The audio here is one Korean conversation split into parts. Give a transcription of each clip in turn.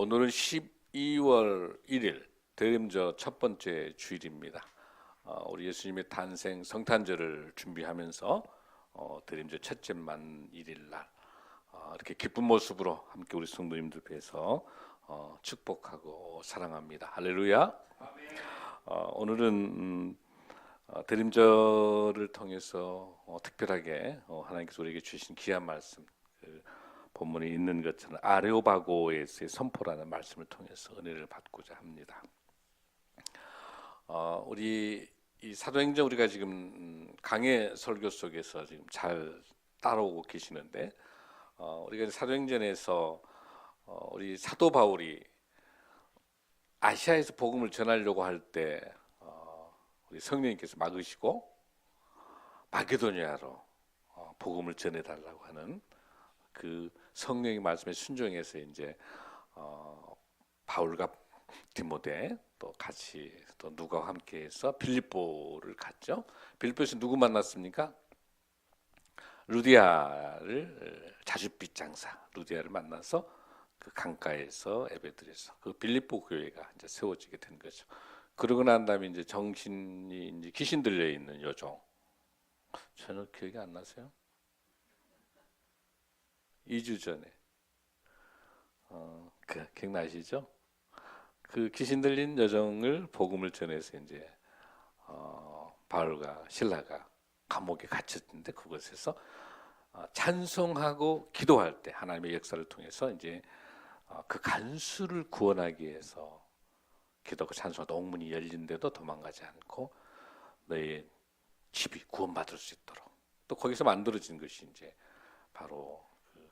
오늘은 12월 1일 대림절 첫 번째 주일입니다. 우리 예수님의 탄생 성탄절을 준비하면서 대림절 첫째 만일일 날 이렇게 기쁜 모습으로 함께 우리 성도님들 뵈서 축복하고 사랑합니다. 할렐루야. 오늘은 대림절을 통해서 특별하게 하나님께서 우리에게 주신 귀한 말씀, 본문에 있는 것처럼 아레오바고에서의 선포라는 말씀을 통해서 은혜를 받고자 합니다. 우리 이 사도행전 우리가 지금 강해 설교 속에서 지금 잘 따라오고 계시는데, 우리가 사도행전에서 우리 사도 바울이 아시아에서 복음을 전하려고 할 때 우리 성령님께서 막으시고 마게도니아로 복음을 전해달라고 하는 그 성령의 말씀에 순종해서 이제 바울과 디모데 또 같이 또 누가와 함께해서 빌립보를 갔죠. 빌립보에서 누구 만났습니까? 루디아를 자줏빛 장사 루디아를 만나서 그 강가에서 예배드려서 그 빌립보 교회가 이제 세워지게 된 거죠. 그러고 난 다음에 이제 정신이 이제 귀신 들려 있는 여종, 전혀 기억이 안 나세요? 2주 전에 기억나시죠? 그 귀신 들린 여종을 복음을 전해서 이제 바울과 실라가 감옥에 갇혔는데 그곳에서 찬송하고 기도할 때 하나님의 역사를 통해서 이제 그 간수를 구원하기 위해서 기도하고 찬송하다 옥문이 열린데도 도망가지 않고 너의 집이 구원받을 수 있도록 또 거기서 만들어진 것이 이제 바로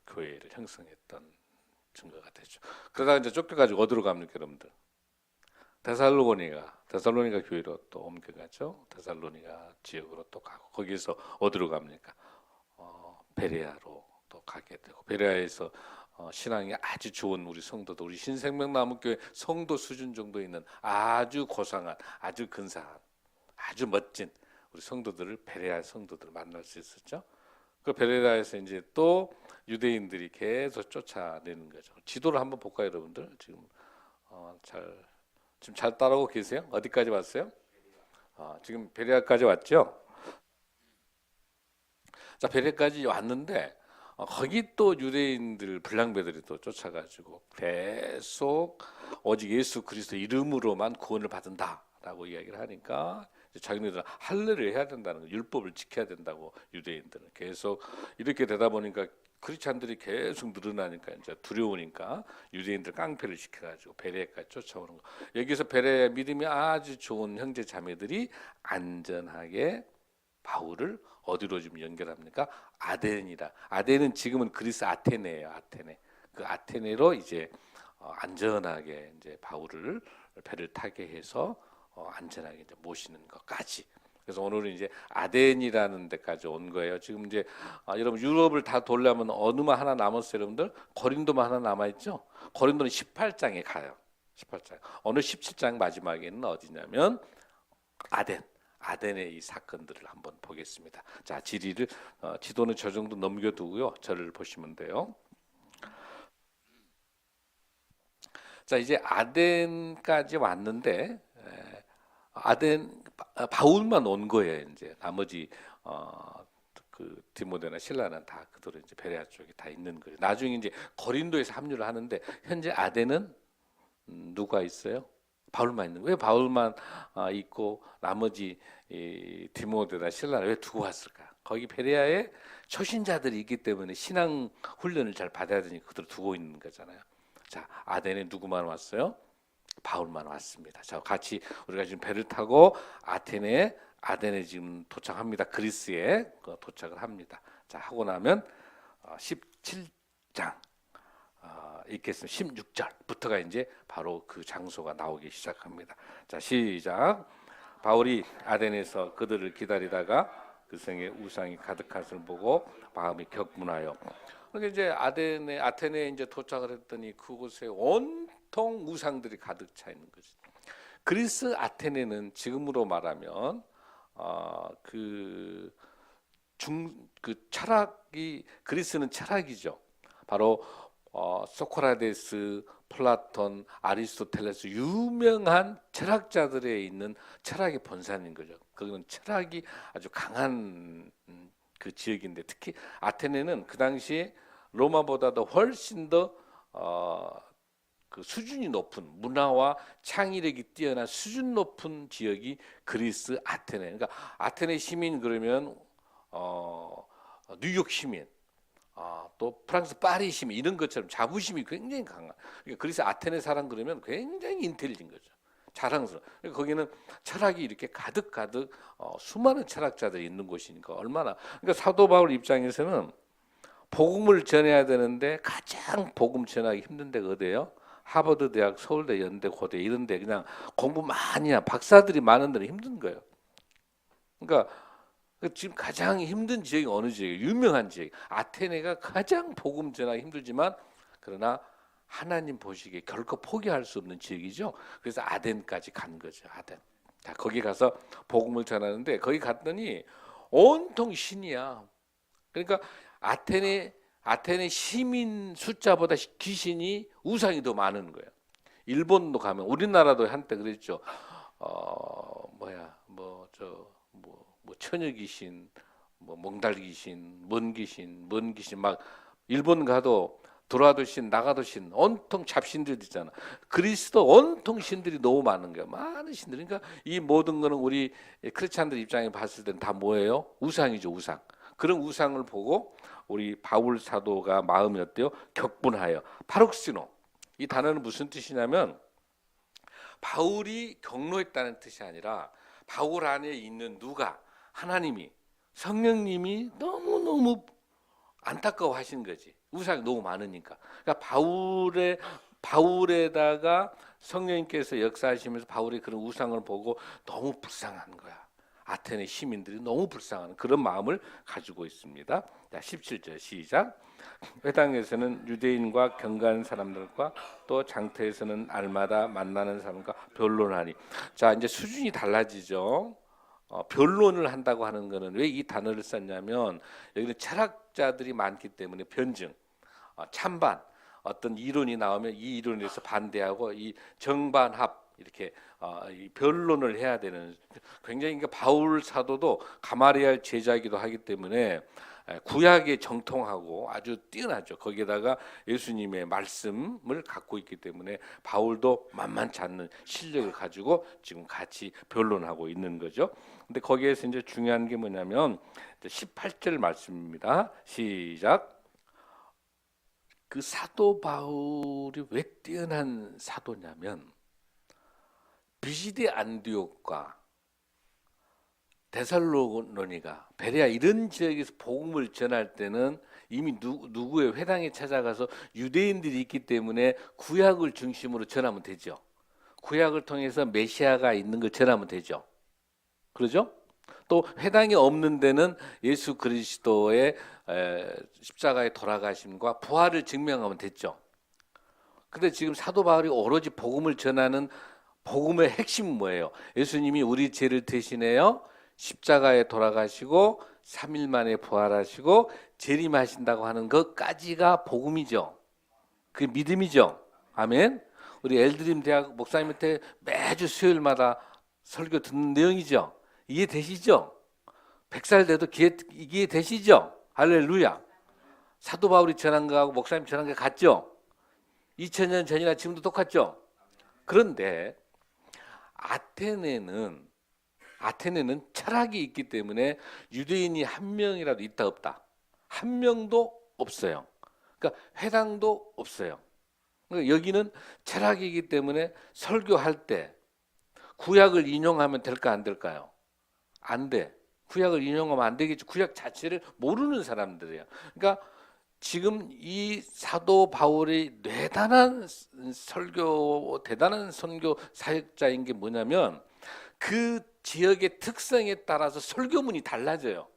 교회를 형성했던 증거가 되죠. 그러다가 이제 쫓겨가지고 어디로 갑니까, 여러분들? 데살로니가 교회로 또 옮겨가죠. 데살로니가 지역으로 또 가고 거기에서 어디로 갑니까? 베레아로 또 가게 되고 베레아에서 신앙이 아주 좋은 우리 성도들, 우리 신생명나무교회 성도 수준 정도 있는 아주 고상한, 아주 근사한, 아주 멋진 우리 성도들을 베레아 성도들을 만날 수 있었죠. 그 베레아에서 이제 또 유대인들이 계속 쫓아내는 거죠. 지도를 한번 볼까요, 여러분들? 지금 잘 따라오고 계세요? 어디까지 왔어요? 지금 베레아까지 왔죠? 자, 베레아까지 왔는데 거기 또 유대인들 불량배들이 또 쫓아가지고 계속 오직 예수 그리스도 이름으로만 구원을 받는다라고 이야기를 하니까 자기네들은 할례를 해야 된다는 거, 율법을 지켜야 된다고 유대인들은 계속 이렇게 되다 보니까 크리스찬들이 계속 늘어나니까 이제 두려우니까 유대인들 깡패를 시켜가지고 베레아까지 쫓아오는 거. 여기서 베레아 믿음이 아주 좋은 형제 자매들이 안전하게 바울을 어디로 지금 연결합니까? 아덴이라. 아덴은 지금은 그리스 아테네예요. 아테네. 그 아테네로 이제 안전하게 이제 바울을 배를 타게 해서 안전하게 이제 모시는 것까지. 그래서 오늘은 이제 아덴이라는 데까지 온 거예요. 지금 이제 여러분 유럽을 다 돌려면 어느만 하나 남았어요, 여러분들? 고린도만 하나 남아 있죠. 고린도는 18장에 가요. 18장. 오늘 17장 마지막에는 어디냐면 아덴의 이 사건들을 한번 보겠습니다. 자, 지도는 저 정도 넘겨두고요. 저를 보시면 돼요. 자, 이제 아덴까지 왔는데 바울만 온 거예요. 이제 나머지 그 디모데나 실라는 다 그대로 이제 베레아 쪽에 다 있는 거예요. 나중에 이제 고린도에서 합류를 하는데 현재 아덴은 누가 있어요? 바울만 있는 거예요. 왜 바울만 있고 나머지 이 디모데나 실라를 왜 두고 왔을까? 거기 베레아에 초신자들이 있기 때문에 신앙 훈련을 잘 받아야 되니까 그대로 두고 있는 거잖아요. 자, 아덴에 누구만 왔어요? 바울만 왔습니다. 자, 같이 우리가 지금 배를 타고 아덴에 지금 도착합니다. 그리스에 도착을 합니다. 자, 하고 나면 17장 읽겠습니다. 16절부터가 이제 바로 그 장소가 나오기 시작합니다. 자, 시작. 바울이 아덴에서 그들을 기다리다가 그 성에 우상이 가득한 것을 보고 마음이 격분하여. 그러니까 이제 아테네에 이제 도착을 했더니 그곳에 온통 우상들이 가득 차 있는 거죠. 그리스 아테네는 지금으로 말하면 그 철학이 그리스는 철학이죠. 바로 소크라테스, 플라톤, 아리스토텔레스 유명한 철학자들에 있는 철학의 본산인 거죠. 그건 철학이 아주 강한 그 지역인데 특히 아테네는 그 당시에 로마보다도 훨씬 더 그 수준이 높은 문화와 창의력이 뛰어난 수준 높은 지역이 그리스 아테네. 그러니까 아테네 시민 그러면 뉴욕 시민, 또 프랑스 파리 시민 이런 것처럼 자부심이 굉장히 강한. 그러니까 그리스 아테네 사람 그러면 굉장히 인텔리진 거죠. 자랑스러워. 그러니까 거기는 철학이 이렇게 가득 수많은 철학자들이 있는 곳이니까 얼마나. 그러니까 사도 바울 입장에서는 복음을 전해야 되는데 가장 복음 전하기 힘든 데가 어디예요? 하버드 대학, 서울대, 연대, 고대 이런 데 그냥 공부 많이 한 박사들이 많은 데는 힘든 거예요. 그러니까 지금 가장 힘든 지역이 어느 지역이에요? 유명한 지역. 아테네가 가장 복음 전하기 힘들지만 그러나 하나님 보시기에 결코 포기할 수 없는 지역이죠. 그래서 아덴까지 간 거죠. 아덴. 자, 거기 가서 복음을 전하는데 거기 갔더니 온통 신이야. 그러니까 아테네 시민 숫자보다 귀신이 우상이 더 많은 거예요. 일본도 가면 우리나라도 한때 그랬죠. 뭐 처녀 귀신, 뭐 몽달 귀신, 먼 귀신 막 일본 가도 들어와도 신, 나가도 신, 온통 잡신들 있잖아. 그리스도 온통 신들이 너무 많은 거야. 많은 신들. 그러니까 이 모든 거는 우리 크리스찬들 입장에 봤을 때는 다 뭐예요? 우상이죠, 우상. 그런 우상을 보고 우리 바울 사도가 마음이 어때요? 격분하여. 파룩시노. 이 단어는 무슨 뜻이냐면 바울이 격노했다는 뜻이 아니라 바울 안에 있는 누가 하나님이 성령님이 너무너무 안타까워하신 거지. 우상이 너무 많으니까. 그러니까 바울에다가 성령님께서 역사하시면서 바울의 그런 우상을 보고 너무 불쌍한 거야. 아테네 시민들이 너무 불쌍한 그런 마음을 가지고 있습니다. 자, 17절 시작. 회당에서는 유대인과 경건한 사람들과 또 장터에서는 알마다 만나는 사람과 변론하니. 자, 이제 수준이 달라지죠. 변론을 한다고 하는 거는 왜 이 단어를 썼냐면 여기는 철학자들이 많기 때문에 변증, 찬반, 어떤 이론이 나오면 이 이론에 대해서 반대하고 이 정반합 이렇게 이 변론을 해야 되는 굉장히 그러니까 바울 사도도 가마리아 제자이기도 하기 때문에 구약에 정통하고 아주 뛰어나죠. 거기에다가 예수님의 말씀을 갖고 있기 때문에 바울도 만만치 않는 실력을 가지고 지금 같이 변론하고 있는 거죠. 근데 거기에서 이제 중요한 게 뭐냐면 18절 말씀입니다. 시작. 그 사도 바울이 왜 뛰어난 사도냐면 비시디 안디옥과 데살로니가, 베레아 이런 지역에서 복음을 전할 때는 이미 누구의 회당에 찾아가서 유대인들이 있기 때문에 구약을 중심으로 전하면 되죠. 구약을 통해서 메시아가 있는 걸 전하면 되죠. 그러죠? 또 회당이 없는 데는 예수 그리스도의 십자가의 돌아가심과 부활을 증명하면 됐죠. 근데 지금 사도 바울이 오로지 복음을 전하는 복음의 핵심은 뭐예요? 예수님이 우리 죄를 대신해요 십자가에 돌아가시고 3일 만에 부활하시고 재림하신다고 하는 것까지가 복음이죠. 그게 믿음이죠. 아멘. 우리 엘드림 대학 목사님한테 매주 수요일마다 설교 듣는 내용이죠. 이해되시죠? 100살 돼도 이해되시죠? 할렐루야. 사도 바울이 전한 거하고 목사님 전한 게 같죠? 2000년 전이나 지금도 똑같죠? 그런데 아테네는 철학이 있기 때문에 유대인이 한 명이라도 있다 없다. 한 명도 없어요. 그러니까 회당도 없어요. 그러니까 여기는 철학이기 때문에 설교할 때 구약을 인용하면 될까 안 될까요? 안 돼. 구약을 인용하면 안 되겠죠. 구약 자체를 모르는 사람들이에요. 그러니까 지금 이 사도 바울이 대단한 선교 사역자인 게 뭐냐면 그 지역의 특성에 따라서 설교문이 달라져요.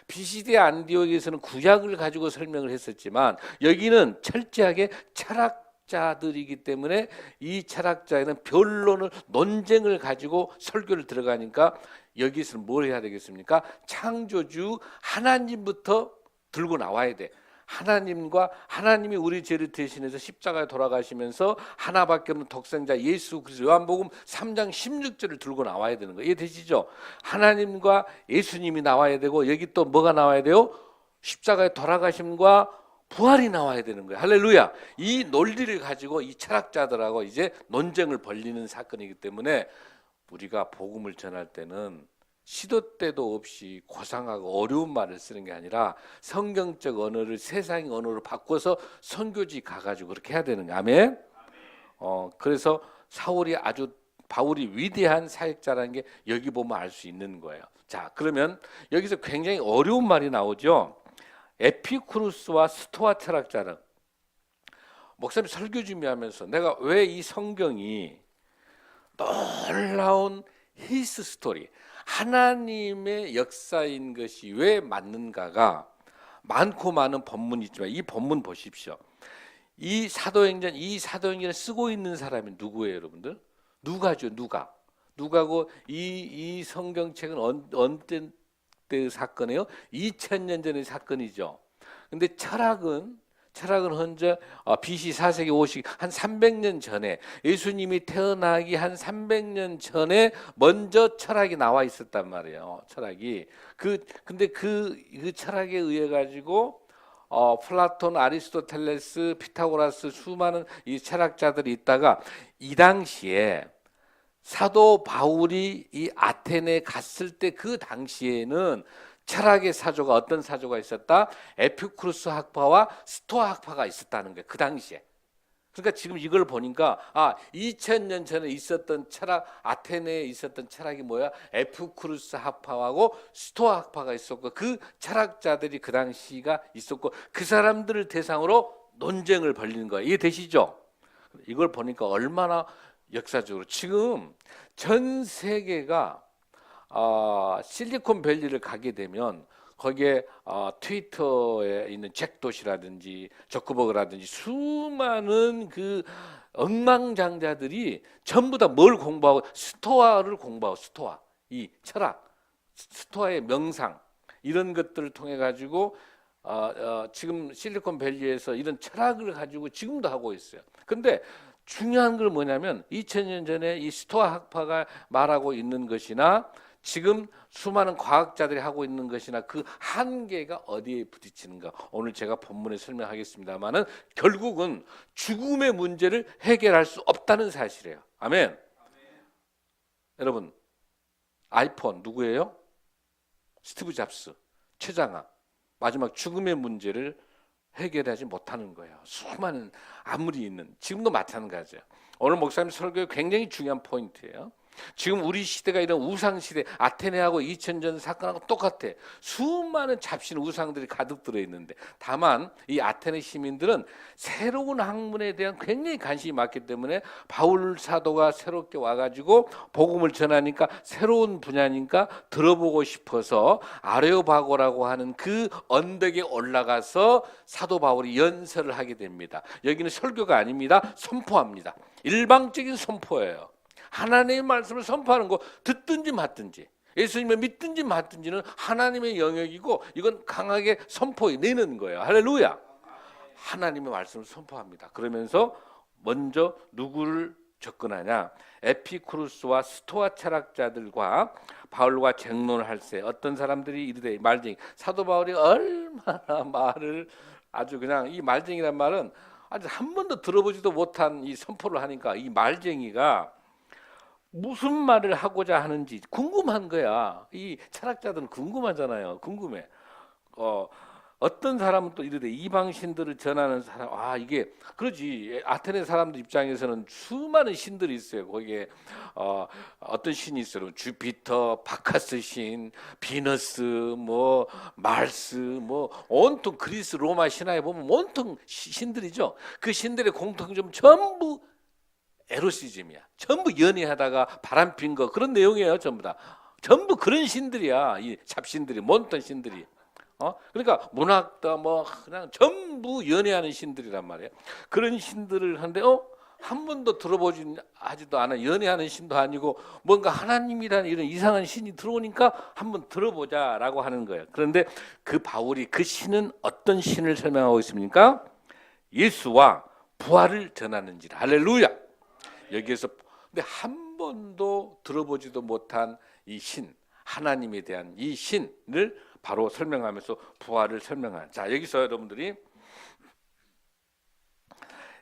비시디 안디옥에서는 구약을 가지고 설명을 했었지만 여기는 철저하게 철학자들이기 때문에 이 철학자에는 변론을 논쟁을 가지고 설교를 들어가니까 여기서는 뭘 해야 되겠습니까? 창조주 하나님부터 들고 나와야 돼. 하나님이 우리 죄를 대신해서 십자가에 돌아가시면서 하나밖에 없는 독생자 예수 그리스도, 요한복음 3장 16절을 들고 나와야 되는 거예요. 이해되시죠? 하나님과 예수님이 나와야 되고, 여기 또 뭐가 나와야 돼요? 십자가에 돌아가심과 부활이 나와야 되는 거예요. 할렐루야. 이 논리를 가지고 이 철학자들하고 이제 논쟁을 벌이는 사건이기 때문에 우리가 복음을 전할 때는 시도 때도 없이 고상하고 어려운 말을 쓰는 게 아니라 성경적 언어를 세상의 언어로 바꿔서 선교지 가가지고 그렇게 해야 되는 거예요. 아멘. 그래서 바울이 위대한 사역자라는 게 여기 보면 알 수 있는 거예요. 자, 그러면 여기서 굉장히 어려운 말이 나오죠. 에피쿠루스와 스토아 철학자는, 목사님 설교 준비하면서 내가 왜 이 성경이 놀라운 히스 스토리, 하나님의 역사인 것이 왜 맞는가가 많고 많은 본문이 있지만, 이 본문 보십시오. 이 사도행전을 쓰고 있는 사람이 누구예요, 여러분들? 누가죠, 누가고 이 성경책은 언제 때 사건이에요? 2000년 전의 사건이죠. 근데 철학은 현재 BC 4세기 5세기 한 300년 전에, 예수님이 태어나기 한 300년 전에 먼저 철학이 나와 있었단 말이에요. 철학이 근데 그 철학에 의해 가지고 플라톤, 아리스토텔레스, 피타고라스, 수많은 이 철학자들이 있다가, 이 당시에 사도 바울이 이 아테네에 갔을 때 그 당시에는 철학의 사조가, 어떤 사조가 있었다? 에피쿠루스 학파와 스토아 학파가 있었다는 거예요. 그 당시에. 그러니까 지금 이걸 보니까 2000년 전에 있었던 철학, 아테네에 있었던 철학이 뭐야? 에피쿠루스 학파하고 스토아 학파가 있었고, 그 철학자들이 그 당시가 있었고, 그 사람들을 대상으로 논쟁을 벌이는 거예요. 이해되시죠? 이걸 보니까 얼마나 역사적으로 지금 전 세계가 실리콘밸리를 가게 되면 거기에 트위터에 있는 잭 도시라든지 저크버그라든지 수많은 그 억망장자들이 전부 다 뭘 공부하고, 스토아를 공부하고, 스토아, 이 철학, 스토아의 명상, 이런 것들을 통해 가지고 지금 실리콘밸리에서 이런 철학을 가지고 지금도 하고 있어요. 근데 중요한 건 뭐냐면, 2000년 전에 이 스토아 학파가 말하고 있는 것이나 지금 수많은 과학자들이 하고 있는 것이나 그 한계가 어디에 부딪히는가, 오늘 제가 본문에 설명하겠습니다만은 결국은 죽음의 문제를 해결할 수 없다는 사실이에요. 아멘. 여러분, 아이폰 누구예요? 스티브 잡스, 최장하. 마지막 죽음의 문제를 해결하지 못하는 거예요. 수많은 아무리 있는, 지금도 마찬가지예요. 오늘 목사님 설교에 굉장히 중요한 포인트예요. 지금 우리 시대가 이런 우상 시대, 아테네하고 2000년 사건하고 똑같아. 수많은 잡신 우상들이 가득 들어 있는데, 다만 이 아테네 시민들은 새로운 학문에 대한 굉장히 관심이 많기 때문에 바울 사도가 새롭게 와가지고 복음을 전하니까 새로운 분야니까 들어보고 싶어서 아레오바고라고 하는 그 언덕에 올라가서 사도 바울이 연설을 하게 됩니다. 여기는 설교가 아닙니다. 선포합니다. 일방적인 선포예요. 하나님의 말씀을 선포하는 거, 듣든지 맞든지, 예수님을 믿든지 맞든지는 하나님의 영역이고, 이건 강하게 선포해내는 거예요. 할렐루야. 하나님의 말씀을 선포합니다. 그러면서 먼저 누구를 접근하냐? 에피쿠루스와 스토아 철학자들과 바울과 쟁론을 할 때 어떤 사람들이 이르되, 말쟁이, 사도 바울이 얼마나 말을 아주 그냥, 이 말쟁이란 말은 아주 한 번도 들어보지도 못한 이 선포를 하니까 이 말쟁이가 무슨 말을 하고자 하는지 궁금한 거야. 이 철학자들은 궁금하잖아요. 궁금해. 어떤 사람은 또 이르되, 이방 신들을 전하는 사람, 이게 그러지. 아테네 사람들 입장에서는 수많은 신들이 있어요. 거기에 어떤 신이 있어요. 주피터, 바카스 신, 비너스, 뭐 말스, 뭐 온통 그리스 로마 신화에 보면 온통 신들이죠. 그 신들의 공통점 전부 에로시즘이야. 전부 연애하다가 바람핀 거, 그런 내용이에요. 전부 다. 전부 그런 신들이야. 이 잡신들이, 몬스터 신들이. 그러니까 문학다 뭐 그냥 전부 연애하는 신들이란 말이에요. 그런 신들을 하는데 한 번도 들어보지 하지도 않아. 연애하는 신도 아니고 뭔가 하나님이라는 이런 이상한 신이 들어오니까 한번 들어보자라고 하는 거예요. 그런데 그 바울이 그 신은 어떤 신을 설명하고 있습니까? 예수와 부활을 전하는지라. 할렐루야. 여기에서 근데 한 번도 들어보지도 못한 이 신, 하나님에 대한 이 신을 바로 설명하면서 부활을 설명하는. 자, 여기서 여러분들이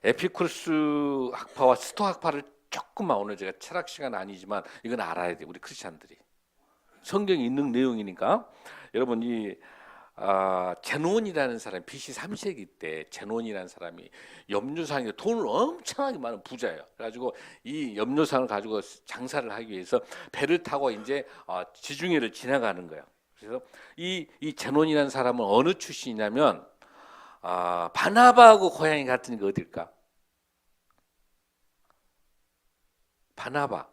에피쿠르스 학파와 스토 학파를 조금만, 오늘 제가 철학 시간 아니지만 이건 알아야 돼. 우리 크리스찬들이. 성경에 있는 내용이니까. 여러분 이 제논이라는 사람이 BC 3세기 때 제논이라는 사람이 염료상에 돈을 엄청나게 많은 부자예요. 그래가지고 이 염료상을 가지고 장사를 하기 위해서 배를 타고 이제 지중해를 지나가는 거예요. 그래서 이 제논이라는 사람은 어느 출신이냐면 바나바하고 고향이 같은 게 어딜까? 바나바.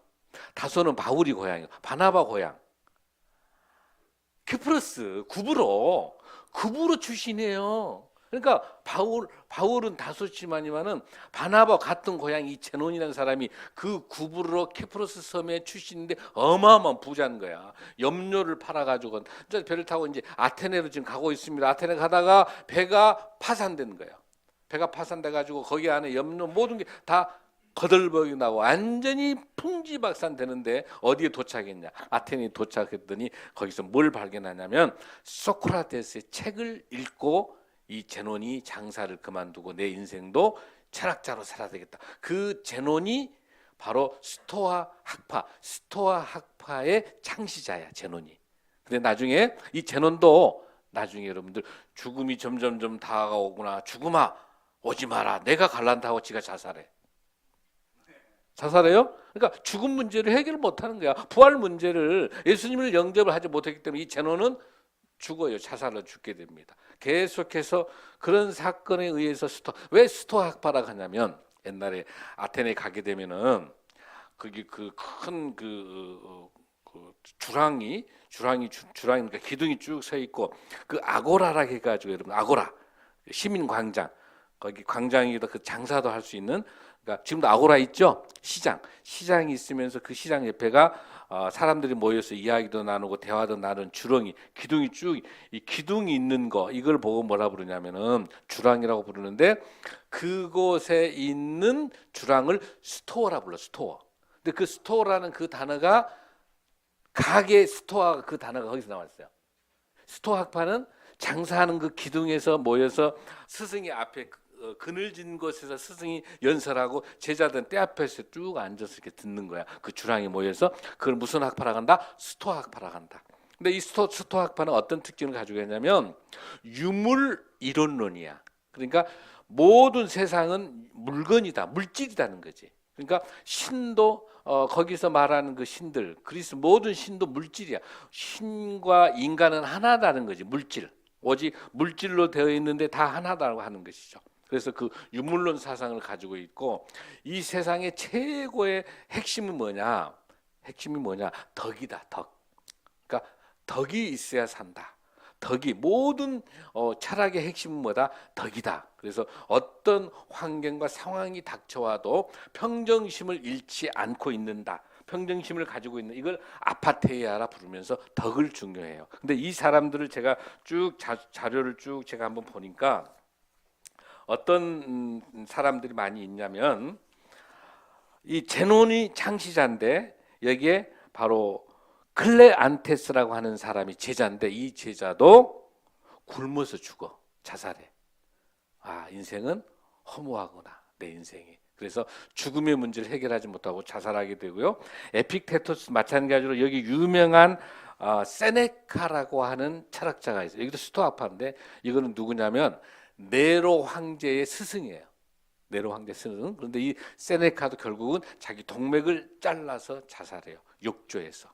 다소는 바울이 고향이고 바나바 고향. 키프로스 구브로 출신이에요. 그러니까 바울은 다소지만이면은 바나바 같은 고향 이 제논이라는 사람이 그 구브로 키프로스 섬의 출신인데 어마어마한 부자인 거야. 염료를 팔아가지고 이제 배를 타고 이제 아테네로 지금 가고 있습니다. 아테네 가다가 배가 파산된 거예요. 배가 파산돼 가지고 거기 안에 염료 모든 게 다 거들먹이 나고 완전히 풍지박산 되는데 어디에 도착했냐? 아테네에 도착했더니 거기서 뭘 발견하냐면 소크라테스의 책을 읽고 이 제논이 장사를 그만두고 내 인생도 철학자로 살아야 되겠다. 그 제논이 바로 스토아 학파의 창시자야, 제논이. 근데 나중에 이 제논도 나중에 여러분들 죽음이 점점점 다가오구나. 죽음아 오지 마라. 내가 갈란다 하고 지가 자살해. 자살해요? 그러니까 죽음 문제를 해결 못하는 거야. 부활 문제를 예수님을 영접을 하지 못했기 때문에 이 제논은 죽어요. 자살로 죽게 됩니다. 계속해서 그런 사건에 의해서 왜 스토아 학파라고 하냐면 옛날에 아테네 가게 되면은 거기 그 큰 주랑이 그러니까 기둥이 쭉 서 있고 그 아고라라 해가지고 여러분 아고라 시민 광장 거기 광장에도 그 장사도 할 수 있는 그러니까 지금도 아고라 있죠? 시장이 있으면서 그 시장 옆에가 사람들이 모여서 이야기도 나누고 대화도 나누는 주렁이, 기둥이 쭉 이 기둥이 있는 거 이걸 보고 뭐라 부르냐면은 주랑이라고 부르는데 그곳에 있는 주랑을 스토어라 불러. 스토어. 근데 그 스토어라는 그 단어가 가게 스토어 그 단어가 거기서 나왔어요. 스토어 학파는 장사하는 그 기둥에서 모여서 스승이 앞에 그늘진 곳에서 스승이 연설하고 제자들은 때 앞에서 쭉 앉아서 이렇게 듣는 거야. 그 주랑이 모여서 그걸 무슨 학파라고 한다? 스토아 학파라고 한다. 근데 이 스토아 학파는 어떤 특징을 가지고 있냐면 유물 이론론이야. 그러니까 모든 세상은 물건이다, 물질이라는 거지. 그러니까 신도 거기서 말하는 그 신들, 그리스 모든 신도 물질이야. 신과 인간은 하나다는 거지, 물질. 오직 물질로 되어 있는데 다 하나다라고 하는 것이죠. 그래서 그 유물론 사상을 가지고 있고 이 세상의 최고의 핵심은 뭐냐? 핵심이 뭐냐? 덕이다. 덕. 그러니까 덕이 있어야 산다. 덕이 모든 철학의 핵심은 뭐다? 덕이다. 그래서 어떤 환경과 상황이 닥쳐와도 평정심을 잃지 않고 있는다. 평정심을 가지고 있는 이걸 아파테이아라 부르면서 덕을 중요해요. 근데 이 사람들을 제가 쭉 자료를 쭉 제가 한번 보니까 어떤 사람들이 많이 있냐면 이 제논이 창시자인데 여기에 바로 클레안테스라고 하는 사람이 제자인데 이 제자도 굶어서 죽어. 자살해. 인생은 허무하구나. 내 인생이. 그래서 죽음의 문제를 해결하지 못하고 자살하게 되고요. 에픽테토스 마찬가지로 여기 유명한 세네카라고 하는 철학자가 있어요. 여기도 스토아파인데 이거는 누구냐면 네로 황제의 스승이에요. 네로 황제 스승. 그런데 이 세네카도 결국은 자기 동맥을 잘라서 자살해요. 욕조에서.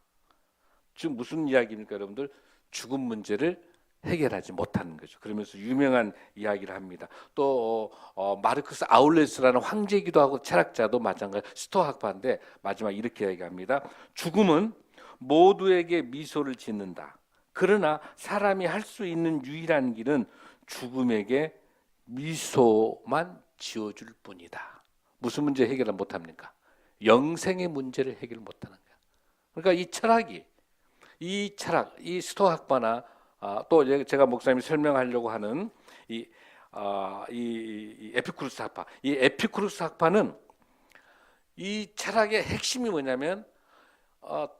지금 무슨 이야기입니까, 여러분들? 죽음 문제를 해결하지 못하는 거죠. 그러면서 유명한 이야기를 합니다. 또 마르크스 아울레스라는 황제이기도 하고 철학자도 마찬가지 스토아 학파인데 마지막 이렇게 이야기합니다. 죽음은 모두에게 미소를 짓는다. 그러나 사람이 할 수 있는 유일한 길은 죽음에게 미소만 지어줄 뿐이다. 무슨 문제 해결을 못합니까? 영생의 문제를 해결 못하는 거야. 그러니까 이 철학이, 이 스토아학파나 또 제가 목사님이 설명하려고 하는 이 에피쿠루스 학파, 이 에피쿠루스 학파는 이 철학의 핵심이 뭐냐면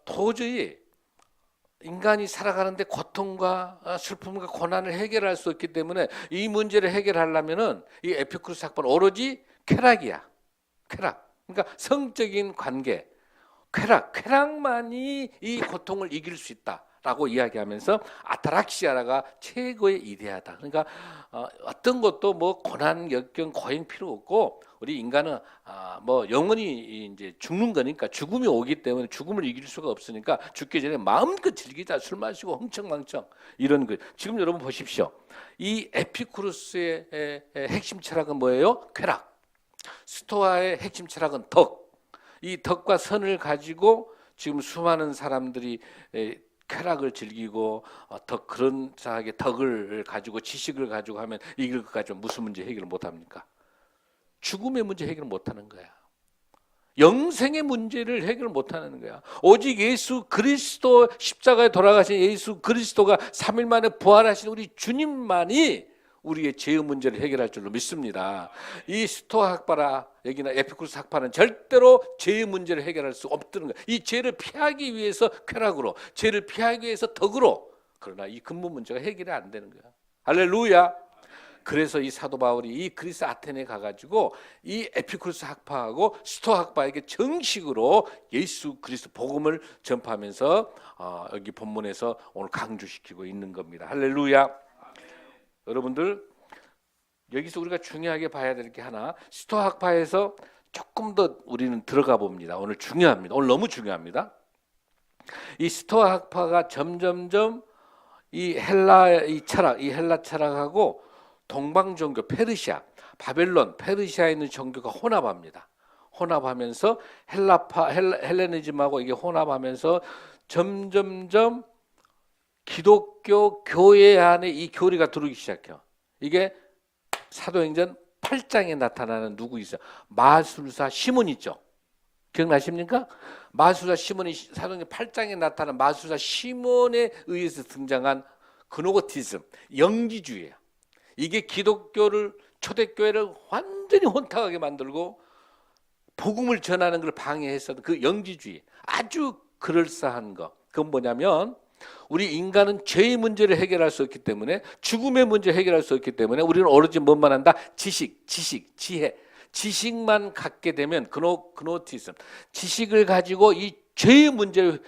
도저히 인간이 살아가는데 고통과 슬픔과 고난을 해결할 수 없기 때문에 이 문제를 해결하려면은 이 에피쿠루스 학파는 오로지 쾌락이야. 쾌락. 그러니까 성적인 관계, 쾌락만이 이 고통을 이길 수 있다라고 이야기하면서 아타락시아가 최고의 이데아다. 그러니까 어떤 것도 뭐 고난, 역경, 고행 필요 없고 우리 인간은 뭐 영원히 이제 죽는 거니까 죽음이 오기 때문에 죽음을 이길 수가 없으니까 죽기 전에 마음껏 즐기자. 술 마시고 흥청망청 이런 거. 지금 여러분 보십시오. 이 에피쿠루스의 핵심 철학은 뭐예요? 쾌락. 스토아의 핵심 철학은 덕. 이 덕과 선을 가지고 지금 수많은 사람들이 쾌락을 즐기고 그런 사하게 덕을 가지고 지식을 가지고 하면 이걸 가지고 무슨 문제 해결을 못합니까? 죽음의 문제 해결을 못하는 거야. 영생의 문제를 해결 못하는 거야. 오직 예수 그리스도 십자가에 돌아가신 예수 그리스도가 3일 만에 부활하신 우리 주님만이 우리의 죄의 문제를 해결할 줄로 믿습니다. 이 스토아 학파라 여기나 에피쿠루스 학파는 절대로 죄의 문제를 해결할 수 없다는 거예요. 이 죄를 피하기 위해서 쾌락으로, 죄를 피하기 위해서 덕으로. 그러나 이 근본 문제가 해결이 안 되는 거야. 할렐루야. 그래서 이 사도 바울이 이 그리스 아테네에 가가지고 이 에피쿠루스 학파하고 스토아 학파에게 정식으로 예수 그리스도 복음을 전파하면서 여기 본문에서 오늘 강조시키고 있는 겁니다. 할렐루야. 여러분들 여기서 우리가 중요하게 봐야 될 게 하나, 스토아 학파에서 조금 더 우리는 들어가 봅니다. 오늘 중요합니다. 오늘 너무 중요합니다. 이 스토아 학파가 점점점 이 헬라 철학하고 동방 종교 페르시아, 바벨론, 페르시아에 있는 종교가 혼합합니다. 혼합하면서 헬레니즘하고 이게 혼합하면서 점점점 기독교 교회 안에 이 교리가 들어오기 시작해요. 이게 사도행전 8장에 나타나는 누구 있어요? 마술사 시몬 있죠. 기억나십니까? 마술사 시몬이 사도행전 8장에 나타난 마술사 시몬에 의해서 등장한 그노고티즘, 영지주의예요. 이게 기독교를, 초대교회를 완전히 혼탁하게 만들고 복음을 전하는 걸 방해했었던 그 영지주의, 아주 그럴싸한 거. 그건 뭐냐면 우리 인간은 죄의 문제를 해결할 수 없기 때문에, 죽음의 문제를 해결할 수 없기 때문에 우리는 오로지 뭐만 한다? 지식, 지혜. 지식만 갖게 되면 그노티즘, 지식을 가지고 이 죄의 문제를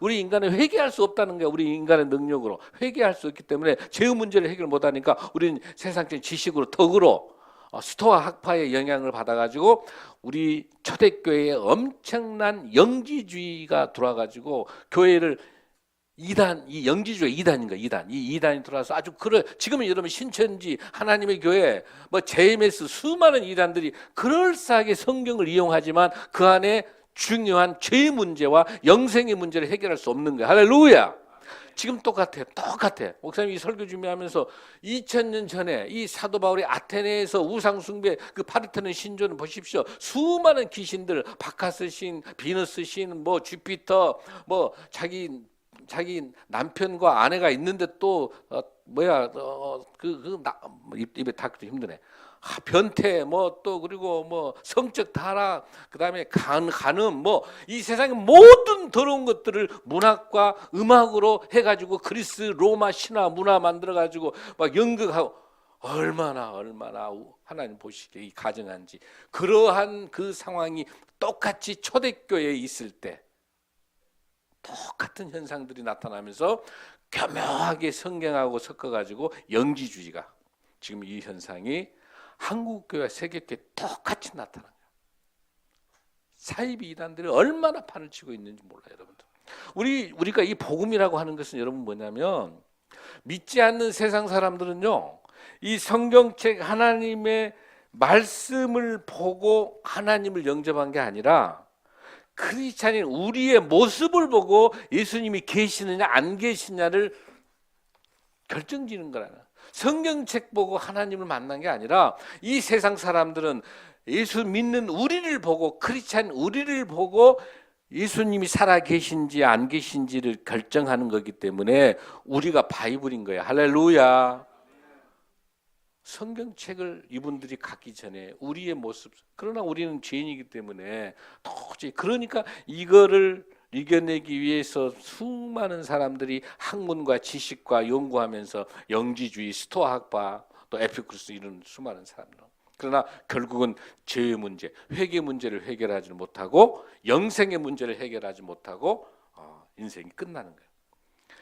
우리 인간은 회개할 수 없다는 거야. 우리 인간의 능력으로 회개할 수 없기 때문에 죄의 문제를 해결 못하니까 우리는 세상적인 지식으로, 덕으로 스토아 학파의 영향을 받아가지고 우리 초대교회에 엄청난 영지주의가 들어와가지고 교회를 이단, 이 영지주의 이단인가, 이 이단이 들어와서 아주 지금은 여러분 신천지, 하나님의 교회, 뭐 JMS 수많은 이단들이 그럴싸하게 성경을 이용하지만 그 안에 중요한 죄의 문제와 영생의 문제를 해결할 수 없는 거야. 할렐루야. 지금 똑같아. 목사님이 설교 준비하면서 2000년 전에 이 사도 바울이 아테네에서 우상 숭배, 그 파르테논 신전을 보십시오. 수많은 귀신들, 바카스 신, 비너스 신, 뭐 주피터, 뭐 자기 남편과 아내가 있는데 또 입에 닿기도 힘드네. 변태, 뭐 또 그리고 뭐 성적 타락, 그다음에 간음, 뭐 이 세상의 모든 더러운 것들을 문학과 음악으로 해가지고 그리스 로마 신화 문화 만들어가지고 막 연극하고, 얼마나 하나님 보시기에 이 가증한지. 그러한 그 상황이 똑같이 초대교회에 있을 때 똑같은 현상들이 나타나면서 교묘하게 성경하고 섞어가지고 영지주의가, 지금 이 현상이 한국교회, 세계교회 똑같이 나타나요. 사이비 이단들이 얼마나 판을 치고 있는지 몰라요, 여러분들. 우리가 이 복음이라고 하는 것은 여러분 뭐냐면, 믿지 않는 세상 사람들은요, 이 성경책 하나님의 말씀을 보고 하나님을 영접한 게 아니라 크리스찬인 우리의 모습을 보고 예수님이 계시느냐 안 계시냐를 결정지는 거라는. 성경책 보고 하나님을 만난 게 아니라 이 세상 사람들은 예수 믿는 우리를 보고, 크리스찬 우리를 보고 예수님이 살아 계신지 안 계신지를 결정하는 거기 때문에 우리가 바이블인 거야. 할렐루야. 성경책을 이분들이 갖기 전에 우리의 모습, 그러나 우리는 죄인이기 때문에 도저히, 그러니까 이거를 이겨내기 위해서 수많은 사람들이 학문과 지식과 연구하면서 영지주의, 스토아학파, 또 에피쿠르스 이런 수많은 사람들. 그러나 결국은 죄의 문제, 회개 문제를 해결하지 못하고 영생의 문제를 해결하지 못하고 인생이 끝나는 거예요.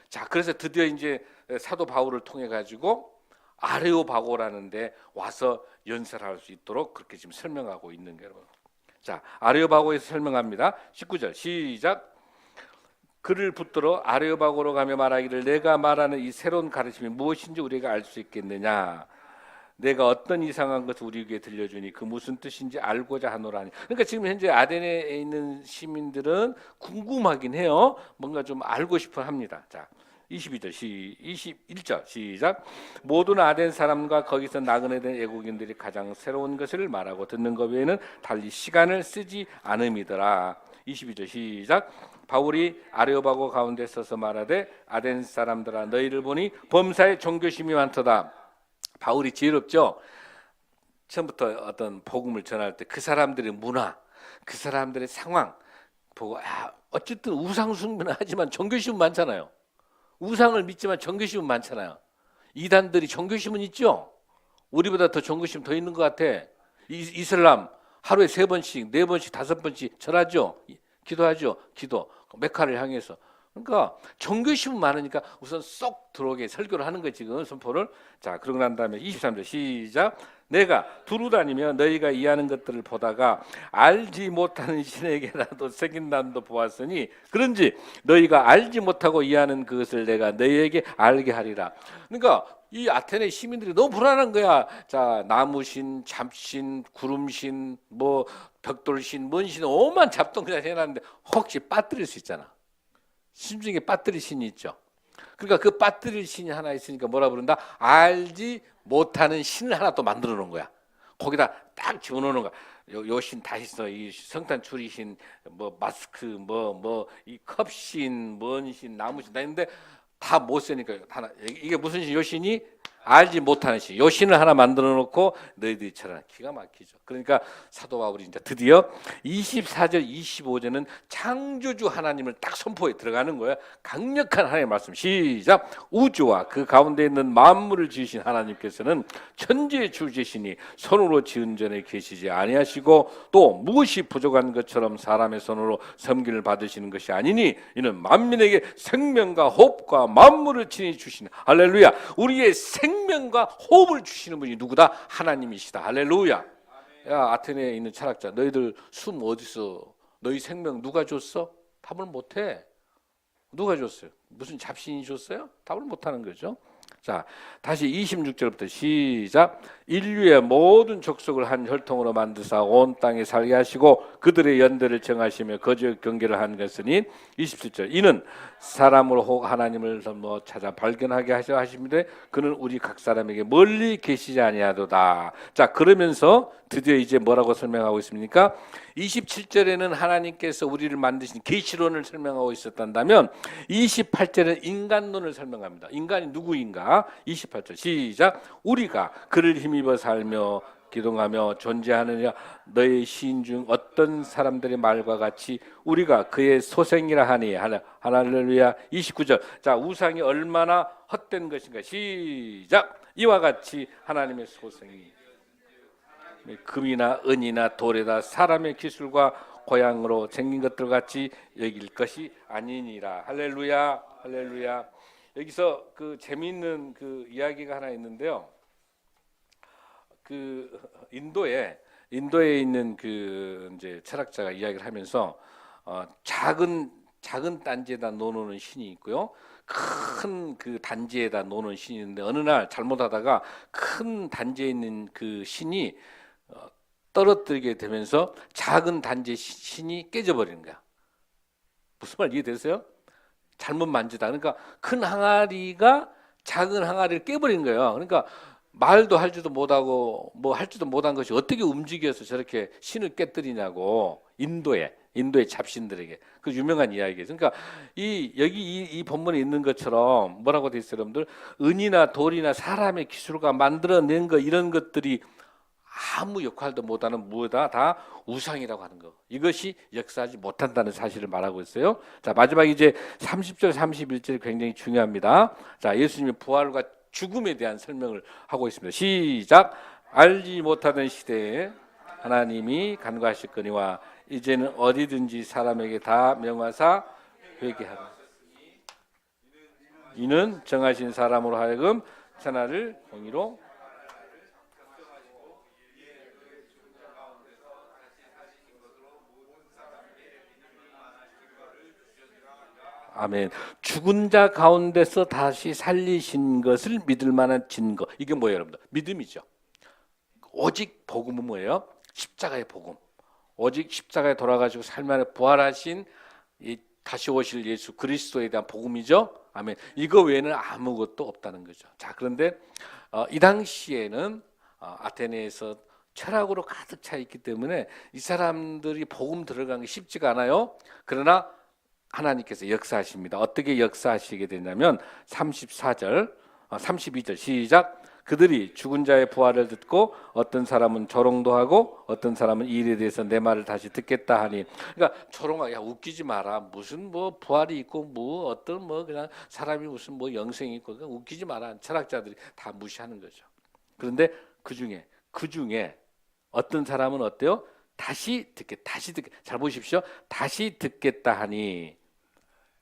자, 그래서 드디어 이제 사도 바울을 통해 가지고 아레오바고라는 데 와서 연설할 수 있도록 그렇게 지금 설명하고 있는 거예요. 자, 아레오바고에서 설명합니다. 19절 시작. 그를 붙들어 아레오바고로 가며 말하기를 내가 말하는 이 새로운 가르침이 무엇인지 우리가 알 수 있겠느냐. 내가 어떤 이상한 것을 우리에게 들려주니 그 무슨 뜻인지 알고자 하노라니. 그러니까 지금 현재 아덴에 있는 시민들은 궁금하긴 해요. 뭔가 좀 알고 싶어 합니다. 자, 22절 21절 시작. 모든 아덴 사람과 거기서 나그네 된 애국인들이 가장 새로운 것을 말하고 듣는 것 외에는 달리 시간을 쓰지 않음이더라. 22절 시작. 바울이 아레오바고 가운데 서서 말하되 아덴 사람들아 너희를 보니 범사에 종교심이 많도다. 바울이 지혜롭죠. 처음부터 어떤 복음을 전할 때 그 사람들의 문화, 그 사람들의 상황 보고 어쨌든 우상 숭배는 하지만 종교심은 많잖아요. 우상을 믿지만 종교심은 많잖아요. 이단들이 종교심은 있죠. 우리보다 더 종교심 더 있는 것 같아. 이슬람 하루에 3번씩, 4번씩, 5번씩 절하죠. 기도하죠. 기도 메카를 향해서. 그러니까 종교심은 많으니까 우선 쏙 들어오게 설교를 하는 거지, 지금 선포를. 자, 그러고 난 다음에 23절 시작. 내가 두루 다니며 너희가 이해하는 것들을 보다가 알지 못하는 신에게라도 새긴다도 보았으니 그런지 너희가 알지 못하고 이해하는 그것을 내가 너희에게 알게 하리라. 그러니까 이 아테네 시민들이 너무 불안한 거야. 자, 나무신, 잡신, 구름신, 뭐 벽돌신, 뭔신 오만 잡동 그냥 해놨는데 혹시 빠뜨릴 수 있잖아. 심중에 빠뜨릴 신이 있죠. 그러니까 그 빠뜨릴 신이 하나 있으니까 뭐라 부른다? 알지 못하는 신을 하나 또 만들어 놓은 거야. 거기다 딱 집어넣는 거야. 요 신 다 있어. 이 성탄 추리신, 뭐 마스크, 뭐 이 컵신, 뭔신, 나무신 다 있는데 다 못 쓰니까 하나. 이게 무슨 신? 요 신이 알지 못하는 신. 요 신을 하나 만들어 놓고 너희들이 쳐라. 기가 막히죠. 그러니까 사도 바울이 이제 드디어 24절, 25절은 창조주 하나님을 딱 선포에 들어가는 거예요. 강력한 하나님의 말씀. 시작. 우주와 그 가운데 있는 만물을 지으신 하나님께서는 천지의 주제시니 손으로 지은 전에 계시지 아니하시고 또 무엇이 부족한 것처럼 사람의 손으로 섬기를 받으시는 것이 아니니 이는 만민에게 생명과 호흡과 만물을 친히 주시는 할렐루야. 우리의 생명과 호흡을 주시는 분이 누구다? 하나님이시다. 할렐루야. 야, 아테네에 있는 철학자, 너희들 숨 어디서, 너희 생명 누가 줬어? 답을 못해. 누가 줬어요? 무슨 잡신이 줬어요? 답을 못하는 거죠. 자, 다시 26절부터 시작. 인류의 모든 족속을 한 혈통으로 만드사 온 땅에 살게 하시고 그들의 연대를 정하시며 거저 경계를 한 것이니 27절. 이는 사람으로 혹 하나님을 찾아 발견하게 하셔 하십니다. 그는 우리 각 사람에게 멀리 계시지 아니하도다. 자, 그러면서 드디어 이제 뭐라고 설명하고 있습니까? 27절에는 하나님께서 우리를 만드신 계시론을 설명하고 있었다면 28절은 인간론을 설명합니다. 인간이 누구인가? 28절 시작. 우리가 그를 힘입어 살며 기동하며 존재하느냐 너의 시인 중 어떤 사람들의 말과 같이 우리가 그의 소생이라 하니 할렐루야. 29절. 자, 우상이 얼마나 헛된 것인가. 시작. 이와 같이 하나님의 소생이 금이나 은이나 돌에다 사람의 기술과 고향으로 생긴 것들 같이 여길 것이 아니니라. 할렐루야. 할렐루야. 여기서 그 재미있는 그 이야기가 하나 있는데요. 그 인도에 있는 그 이제 철학자가 이야기를 하면서 작은 단지에다 놓는 신이 있고요. 큰 그 단지에다 놓는 신이 있는데 어느 날 잘못하다가 큰 단지에 있는 그 신이 떨어뜨리게 되면서 작은 단지의 신이 깨져버리는 거야. 무슨 말 이해되세요? 잘못 만지다. 그러니까 큰 항아리가 작은 항아리를 깨버린 거예요. 그러니까 말도 할지도 못하고 뭐 할지도 못한 것이 어떻게 움직여서 저렇게 신을 깨뜨리냐고. 인도의 잡신들에게. 그 유명한 이야기예요. 그러니까 이 본문에 있는 것처럼 뭐라고 돼 있어요, 여러분들? 은이나 돌이나 사람의 기술과 만들어낸 거, 이런 것들이 아무 역할도 못하는, 무엇다 다 우상이라고 하는 거. 이것이 역사하지 못한다는 사실을 말하고 있어요. 자, 마지막 이제 30절 31절이 굉장히 중요합니다. 자, 예수님의 부활과 죽음에 대한 설명을 하고 있습니다. 시작. 알지 못하던 시대에 하나님이 간과하셨거니와 이제는 어디든지 사람에게 다 명하사 회개하라. 이는 정하신 사람으로 하여금 천하를 공의로 아멘. 죽은 자 가운데서 다시 살리신 것을 믿을 만한 증거. 이게 뭐예요, 여러분들? 믿음이죠. 오직 복음은 뭐예요? 십자가의 복음. 오직 십자가에 돌아가시고 삶 안에 부활하신 이 다시 오실 예수 그리스도에 대한 복음이죠. 아멘. 이거 외에는 아무것도 없다는 거죠. 자, 그런데 이 당시에는 아테네에서 철학으로 가득 차 있기 때문에 이 사람들이 복음 들어가는 게 쉽지가 않아요. 그러나 하나님께서 역사하십니다. 어떻게 역사하시게 되냐면 34절, 32절 시작. 그들이 죽은 자의 부활을 듣고 어떤 사람은 조롱도 하고 어떤 사람은 이 일에 대해서 내 말을 다시 듣겠다 하니. 그러니까 조롱하고, 야, 웃기지 마라. 무슨 뭐 부활이 있고 뭐 어떤 뭐 그냥 사람이 무슨 뭐 영생이 있고, 그냥 웃기지 마라. 철학자들이 다 무시하는 거죠. 그런데 그 중에 어떤 사람은 어때요? 다시 듣게. 잘 보십시오. 다시 듣겠다 하니.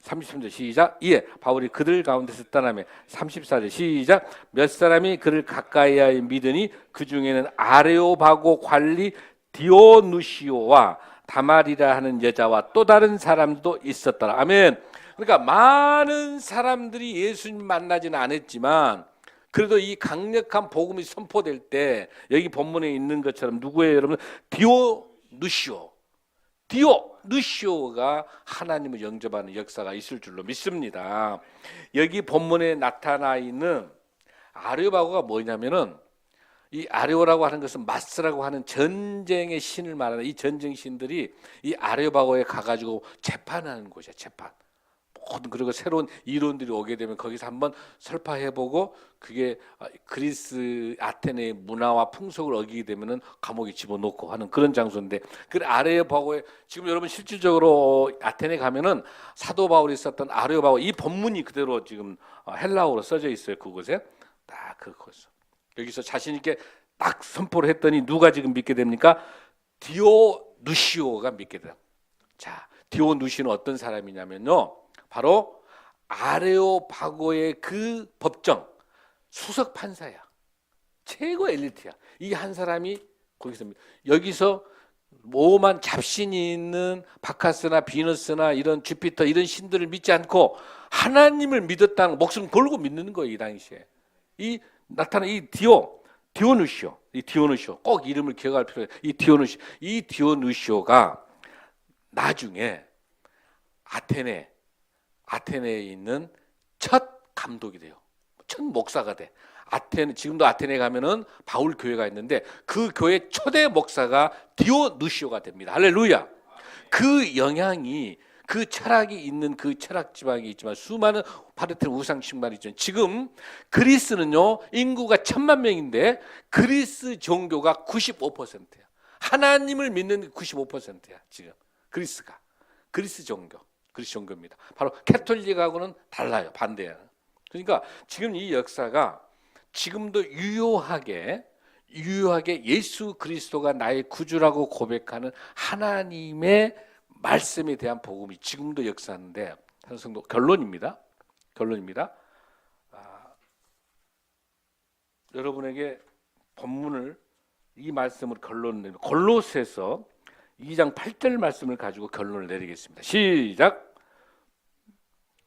33절 시작. 이에 바울이 그들 가운데서 떠나며 34절 시작. 몇 사람이 그를 가까이하여 믿으니 그 중에는 아레오바고 관리 디오누시오와 다말이라 하는 여자와 또 다른 사람도 있었더라. 아멘. 그러니까 많은 사람들이 예수님 만나지는 않았지만 그래도 이 강력한 복음이 선포될 때 여기 본문에 있는 것처럼 누구예요, 여러분? 디오누시오가 하나님을 영접하는 역사가 있을 줄로 믿습니다. 여기 본문에 나타나 있는 아레오바고가 뭐냐면은, 이 아레오라고 하는 것은 마스라고 하는 전쟁의 신을 말하는, 이 전쟁 신들이 이 아레오바고에 가가지고 재판하는 곳이야. 재판. 모든, 그리고 새로운 이론들이 오게 되면 거기서 한번 설파해보고 그게 그리스 아테네의 문화와 풍속을 어기게 되면은 감옥에 집어넣고 하는 그런 장소인데, 그 아레오바고에 지금 여러분 실질적으로 아테네 가면은 사도 바울이 썼던 아레오바고 이 본문이 그대로 지금 헬라어로 써져 있어요. 그곳에 딱 그곳 여기서 자신 있게 딱 선포를 했더니 누가 지금 믿게 됩니까? 디오누시오가 믿게 돼요. 자, 디오누시오는 어떤 사람이냐면요, 바로 아레오바고의 그 법정 수석 판사야. 최고 엘리트야. 이 한 사람이 거기서, 여기서 오만 잡신이 있는 바카스나 비너스나 이런 주피터 이런 신들을 믿지 않고 하나님을 믿었다는, 목숨 걸고 믿는 거예요. 이 당시에 이 나타난 이 디오누시오, 이 디오누시오 꼭 이름을 기억할 필요해요. 이 디오누시오가 나중에 아테네에 있는 첫 감독이 돼요. 첫 목사가 돼. 지금도 아테네에 가면은 바울 교회가 있는데 그 교회 초대 목사가 디오누시오가 됩니다. 할렐루야. 그 영향이, 그 철학이 있는 그 철학 지방이 있지만 수많은 파르테논 우상 신발이 있죠. 지금 그리스는요, 인구가 1000만 명인데 그리스 종교가 95%야. 하나님을 믿는 게 95%야. 지금 그리스가. 그리스 종교입니다. 바로 캐톨릭하고는 달라요. 반대야. 그러니까 지금 이 역사가 지금도 유효하게 예수 그리스도가 나의 구주라고 고백하는 하나님의 말씀에 대한 복음이 지금도 역사하는데, 성도 결론입니다. 여러분에게 본문을, 이 말씀을 결론을 내면 골로새서 2장 8절 말씀을 가지고 결론을 내리겠습니다. 시작.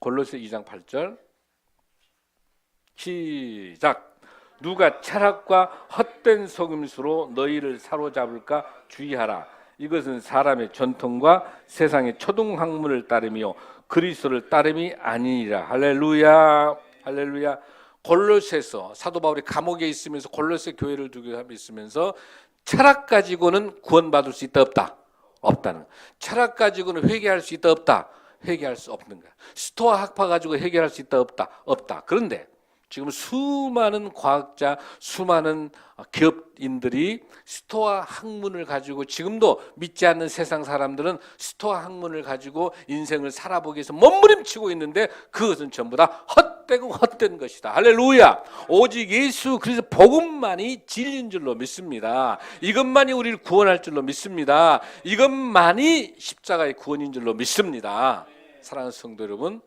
골로새 2장 8절 시작. 누가 철학과 헛된 속임수로 너희를 사로잡을까 주의하라. 이것은 사람의 전통과 세상의 초등학문을 따르며 그리스도를 따름이 아니니라. 할렐루야. 골로새서 사도 바울이 감옥에 있으면서 골로새 교회를 두고 있으면서 철학 가지고는 구원받을 수 있다 없다? 없다는 거야. 철학 가지고는 회개할 수 있다 없다? 회개할 수 없는 거야. 스토아 학파 가지고 해결할 수 있다 없다? 없다. 그런데 지금 수많은 과학자, 수많은 기업인들이 스토아 학문을 가지고 지금도 믿지 않는 세상 사람들은 스토아 학문을 가지고 인생을 살아보기 위해서 몸부림치고 있는데 그것은 전부 다 헛되고 헛된 것이다. 할렐루야. 오직 예수 그리스도 복음만이 진리인 줄로 믿습니다. 이것만이 우리를 구원할 줄로 믿습니다. 이것만이 십자가의 구원인 줄로 믿습니다. 사랑하는 성도 여러분,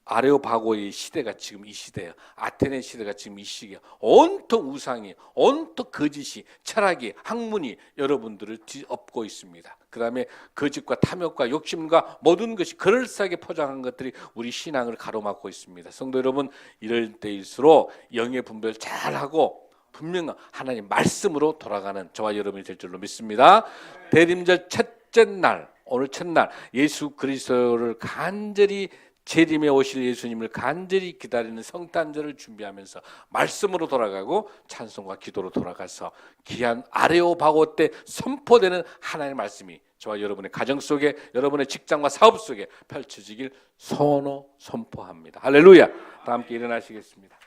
아레오바고의 시대가 지금 이 시대예요. 아테네 시대가 지금 이 시기예요. 온통 우상이, 온통 거짓이, 철학이, 학문이 여러분들을 뒤엎고 있습니다. 그 다음에 거짓과 탐욕과 욕심과 모든 것이 그럴싸하게 포장한 것들이 우리 신앙을 가로막고 있습니다. 성도 여러분, 이럴 때일수록 영의 분별 잘하고 분명 하나님 말씀으로 돌아가는 저와 여러분이 될 줄로 믿습니다. 대림절 첫째 날, 오늘 첫날 예수 그리스도를 간절히 재림에 오실 예수님을 간절히 기다리는 성탄절을 준비하면서 말씀으로 돌아가고 찬송과 기도로 돌아가서 귀한 아레오바고 때 선포되는 하나님의 말씀이 저와 여러분의 가정 속에, 여러분의 직장과 사업 속에 펼쳐지길 선포합니다. 할렐루야. 다 함께 일어나시겠습니다.